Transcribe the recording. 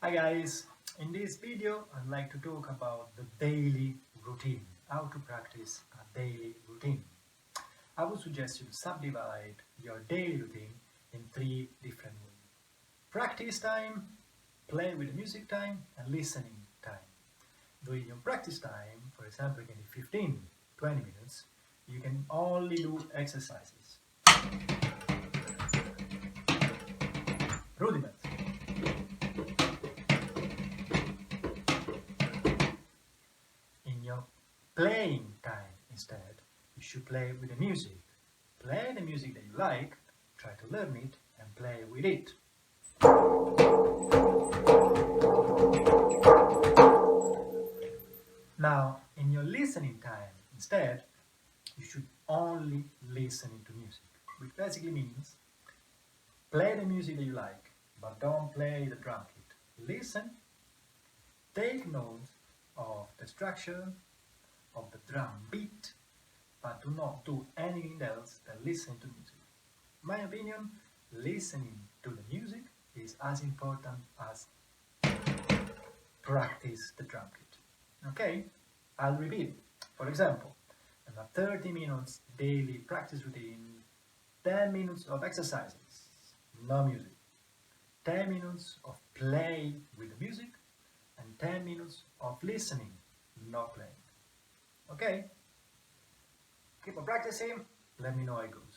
Hi guys, in this video I'd like to talk about the daily routine, how to practice a daily routine. I would suggest you to subdivide your daily routine in three different ways. Practice time, play with the music time, and listening time. During your practice time, for example, you can do 15, 20 minutes, you can only do exercises. Rudiments. In your playing time instead, you should play with the music. Play the music that you like, try to learn it, and play with it. Now, in your listening time instead, you should only listen to music, which basically means play the music that you like, but don't play the drum kit. Listen, take notes of the structure, of the drum beat, but do not do anything else than listen to music. In my opinion, listening to the music is as important as practice the drum kit. Okay, I'll repeat. For example, in a 30 minutes daily practice routine, 10 minutes of exercises, no music, 10 minutes of play with the music, and 10 minutes of listening, not playing. Okay? Keep on practicing, let me know how it goes.